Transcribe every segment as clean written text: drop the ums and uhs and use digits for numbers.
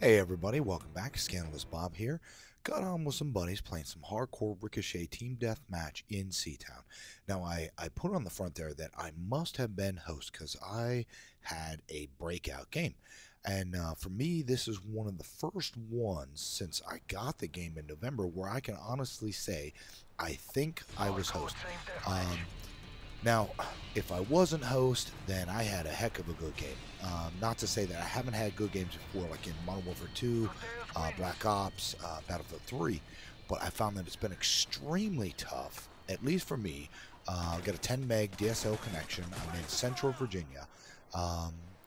Hey everybody, welcome back. Scandalous Bob here. Got on with some buddies playing some hardcore Ricochet team deathmatch in Seatown. Now I put on the front there that I must have been host because I had a breakout game. And for me, this is one of the first ones since I got the game in November where I can honestly say I think I was host. Now, if I wasn't host, then I had a heck of a good game. Not to say that I haven't had good games before, like in Modern Warfare 2, Black Ops, Battlefield 3, but I found that it's been extremely tough, at least for me. I've got a 10 meg DSL connection. I'm in Central Virginia.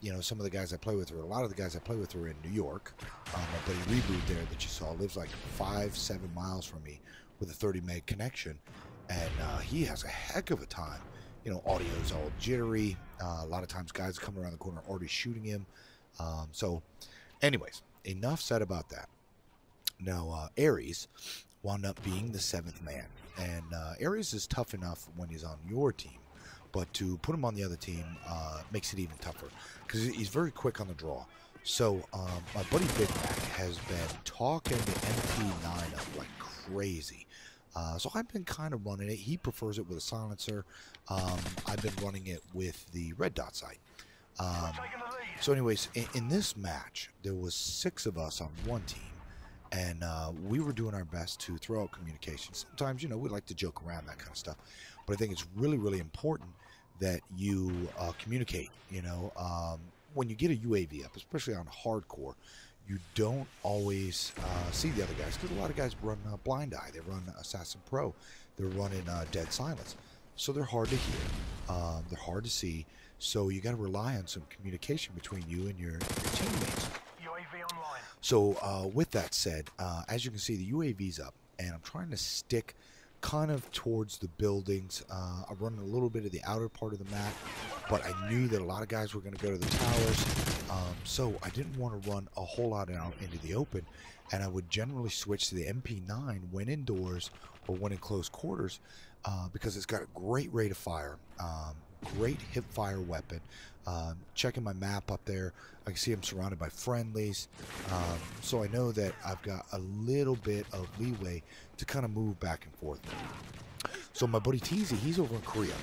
You know, some of the guys I play with, or a lot of the guys I play with, are in New York. My buddy Reboot there that you saw lives like 5-7 miles from me with a 30 meg connection, and he has a heck of a time. You know, audio's all jittery. A lot of times guys come around the corner already shooting him. So anyways, enough said about that. Now, Aries wound up being the 7th man. And Aries is tough enough when he's on your team. But to put him on the other team makes it even tougher. Because he's very quick on the draw. So my buddy bigmac has been talking the MP9 up like crazy. So I've been kind of running it. He prefers it with a silencer. I've been running it with the red dot sight. So anyways, in this match, there was 6 of us on one team. And we were doing our best to throw out communication. Sometimes, you know, we like to joke around, that kind of stuff. But I think it's really, really important that you communicate, you know. When you get a UAV up, especially on hardcore, you don't always see the other guys, because a lot of guys run Blind Eye, they run Assassin Pro, they're running Dead Silence, so they're hard to hear, they're hard to see, so you got to rely on some communication between you and your teammates. UAV online. So with that said, as you can see, the UAV's up, and I'm trying to stick kind of towards the buildings. I'm running a little bit of the outer part of the map, but I knew that a lot of guys were going to go to the towers, so I didn't want to run a whole lot out into the open, and I would generally switch to the MP9 when indoors or when in close quarters, because it's got a great rate of fire, great hip fire weapon. Checking my map up there, I can see I'm surrounded by friendlies, so I know that I've got a little bit of leeway to kind of move back and forth. So my buddy Teezie, he's over in Korea,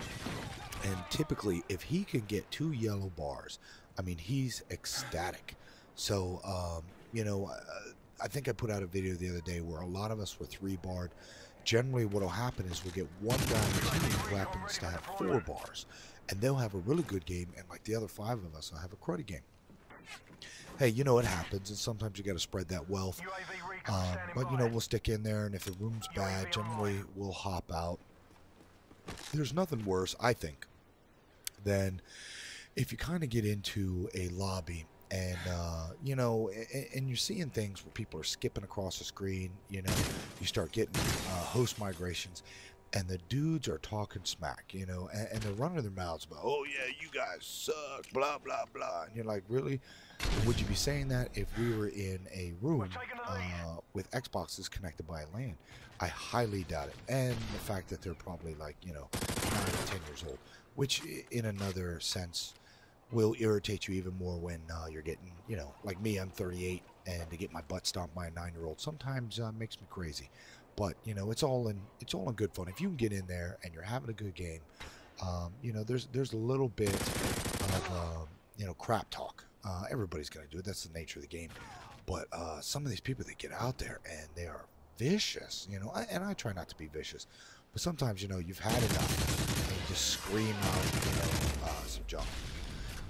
and typically if he can get 2 yellow bars, I mean, he's ecstatic. So you know, I think I put out a video the other day where a lot of us were 3-barred. Generally what will happen is we'll get one guy on the team who happens to have 4 bars, and they'll have a really good game, and like the other 5 of us will have a cruddy game. Hey, you know, it happens, and sometimes you got to spread that wealth. But you know, we'll stick in there, and if the room's bad, generally we'll hop out. There's nothing worse, I think, than if you kind of get into a lobby and you know, and you're seeing things where people are skipping across the screen. You know, you start getting host migrations, and the dudes are talking smack, you know, and they're running their mouths about, oh yeah, you guys suck, blah blah blah, and you're like, really? Would you be saying that if we were in a room with Xboxes connected by LAN? I highly doubt it. And the fact that they're probably like, you know, 9 or 10 years old, which in another sense will irritate you even more when you're getting, you know, like me, I'm 38, and to get my butt stomped by a 9-year-old sometimes makes me crazy. But you know, it's all in good fun. If you can get in there and you're having a good game, you know, there's a little bit of you know, crap talk. Everybody's gonna do it. That's the nature of the game. But some of these people, they get out there and they are vicious. You know, and I try not to be vicious, but sometimes, you know, you've had enough and you just scream out, you know, some junk.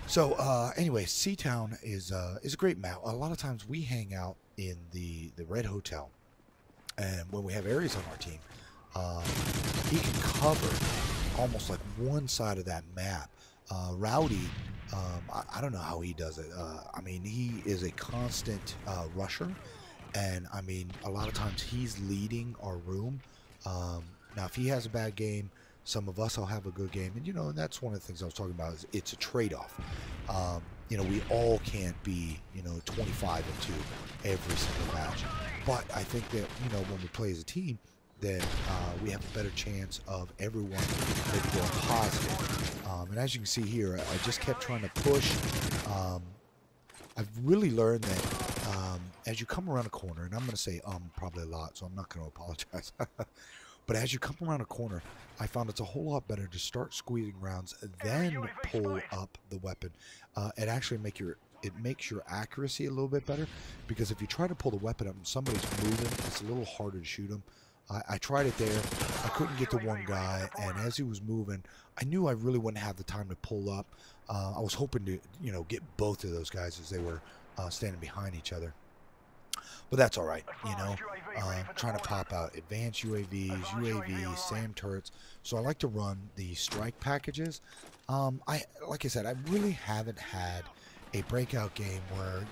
So anyway, Seatown is a great map. A lot of times we hang out in the Red Hotel. And when we have Aries on our team, he can cover almost like one side of that map. Rowdy, I don't know how he does it. I mean, he is a constant rusher. And, I mean, a lot of times he's leading our room. Now, if he has a bad game, some of us will have a good game. And, you know, and that's one of the things I was talking about, is it's a trade-off. You know, we all can't be, you know, 25-2 every single match. But I think that, you know, when we play as a team, then we have a better chance of everyone maybe going positive. And as you can see here, I just kept trying to push. I've really learned that as you come around a corner, and I'm going to say probably a lot, so I'm not going to apologize. But as you come around a corner, I found it's a whole lot better to start squeezing rounds, then pull up the weapon. It actually makes your accuracy a little bit better, because if you try to pull the weapon up and somebody's moving, it's a little harder to shoot them. I tried it there. I couldn't get to one guy, and as he was moving, I knew I really wouldn't have the time to pull up. I was hoping to, get both of those guys as they were standing behind each other. But that's all right, trying to pop out advanced UAVs, SAM turrets. So I like to run the strike packages. Like I said, I really haven't had a breakout game where,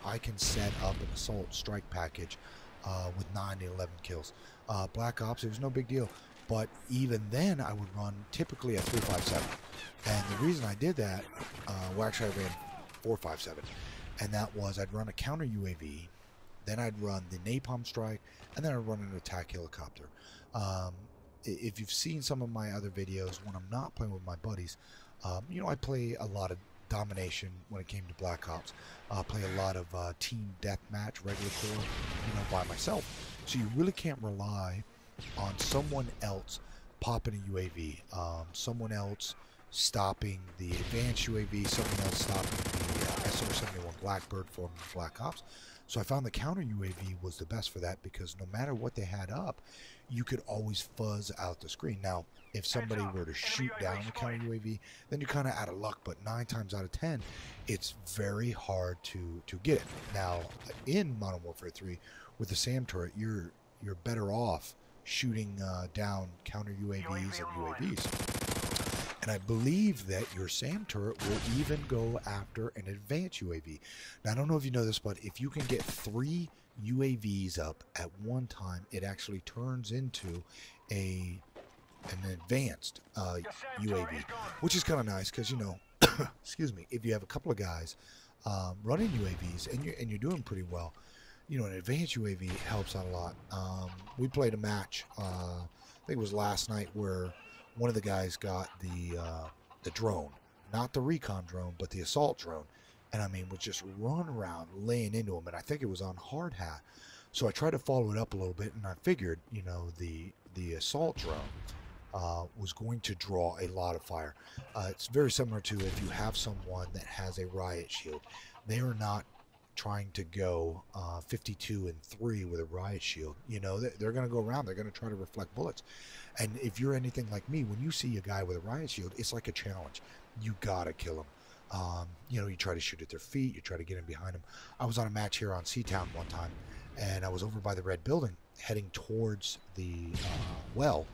I can set up an assault strike package with 9 to 11 kills. Black Ops, it was no big deal. But even then, I would run typically a 357. And the reason I did that, actually I ran 457. And that was I'd run a counter UAV, then I'd run the napalm strike, and then I'd run an attack helicopter. If you've seen some of my other videos, when I'm not playing with my buddies, I play a lot of domination when it came to Black Ops. I play a lot of team deathmatch, regular core, by myself. So you really can't rely on someone else popping a UAV, someone else stopping the advanced UAV, someone else stopping the SR-71 Blackbird from Black Ops. So I found the counter UAV was the best for that, because no matter what they had up, you could always fuzz out the screen. Now, if somebody were to shoot down the counter UAV, then you're kind of out of luck, but 9 times out of 10, it's very hard to get it. Now, in Modern Warfare 3, with the SAM turret, you're better off shooting down counter UAVs and UAVs. And I believe that your SAM turret will even go after an advanced UAV. Now, I don't know if you know this, but if you can get 3 UAVs up at one time, it actually turns into an advanced UAV, which is kind of nice because, excuse me, if you have a couple of guys running UAVs and you're doing pretty well, an advanced UAV helps out a lot. We played a match, I think it was last night, where one of the guys got the drone, not the recon drone, but the assault drone, and would just run around laying into him, and I think it was on hard hat. So I tried to follow it up a little bit, and I figured, the assault drone was going to draw a lot of fire. It's very similar to if you have someone that has a riot shield. They are not trying to go 52 and 3 with a riot shield. They're going to go around, they're going to try to reflect bullets. And if you're anything like me, when you see a guy with a riot shield, it's like a challenge. You gotta kill him. You try to shoot at their feet, you try to get in behind them. I was on a match here on Seatown one time, and I was over by the red building heading towards the well,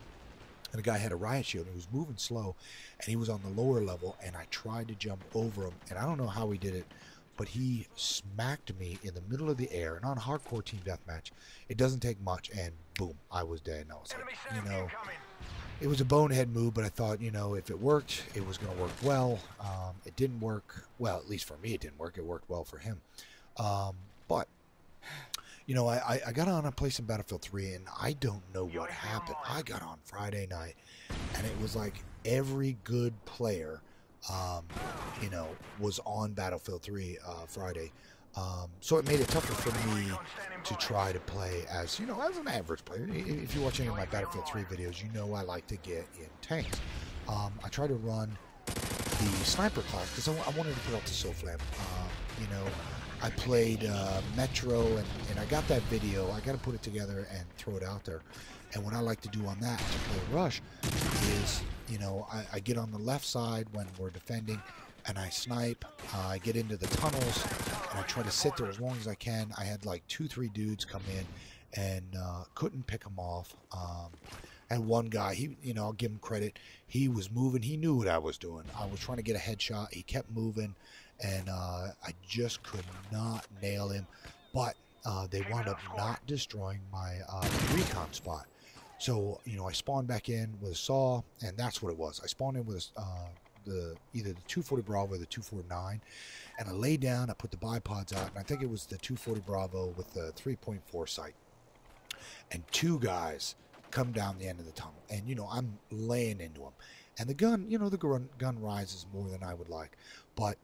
and a guy had a riot shield, and he was moving slow, and he was on the lower level, and I tried to jump over him, and I don't know how he did it, but he smacked me in the middle of the air. And on hardcore team deathmatch, it doesn't take much, and boom, I was dead. And I was like, it was a bonehead move, but I thought, if it worked, it was going to work well. It didn't work. Well, at least for me, it didn't work. It worked well for him. But, I got on a place in Battlefield 3, and I don't know what happened. I got on Friday night, and it was like every good player was on Battlefield 3 Friday. So it made it tougher for me to try to play as, as an average player. If you watch any of my Battlefield 3 videos, I like to get in tanks. I try to run the sniper class because I wanted to put out the SOFLAM. I played Metro, and I got that video. I got to put it together and throw it out there. And what I like to do on that to play Rush is, I get on the left side when we're defending, and I snipe. I get into the tunnels, and I try to sit there as long as I can. I had like 2-3 dudes come in, and couldn't pick them off. And one guy, I'll give him credit. He was moving. He knew what I was doing. I was trying to get a headshot. He kept moving, and I just could not nail him. But they wound up not destroying my recon spot. So, I spawned back in with a saw, and that's what it was. I spawned in with either the 240 Bravo or the 249, and I laid down, I put the bipods out, and I think it was the 240 Bravo with the 3.4 sight. And 2 guys come down the end of the tunnel, and, I'm laying into them. And the gun, the gun rises more than I would like, but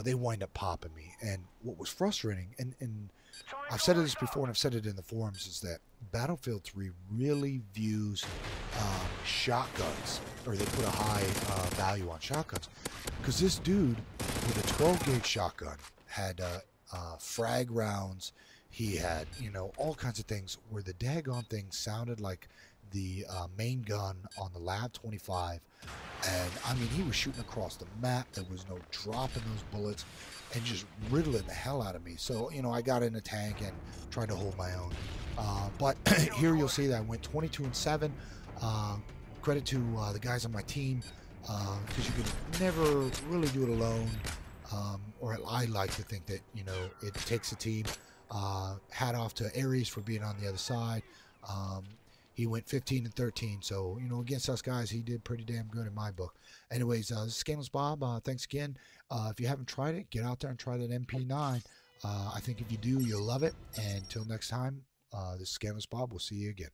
they wind up popping me. And what was frustrating, and I've said this before, and I've said it in the forums, is that Battlefield 3 really views shotguns, or they put a high value on shotguns, because this dude with a 12 gauge shotgun had frag rounds. He had, all kinds of things where the daggone thing sounded like the main gun on the Lab 25. And, I mean, he was shooting across the map. There was no dropping those bullets and just riddling the hell out of me. So, I got in a tank and tried to hold my own. But here you'll see that I went 22-7. Credit to the guys on my team, because you could never really do it alone. Or I like to think that, it takes a team. Hat off to Aries for being on the other side. He went 15-13, so, against us guys, he did pretty damn good in my book. Anyways, this is Scandalous Bob. Thanks again. If you haven't tried it, get out there and try that MP9. I think if you do, you'll love it. And until next time, this is Scandalous Bob. We'll see you again.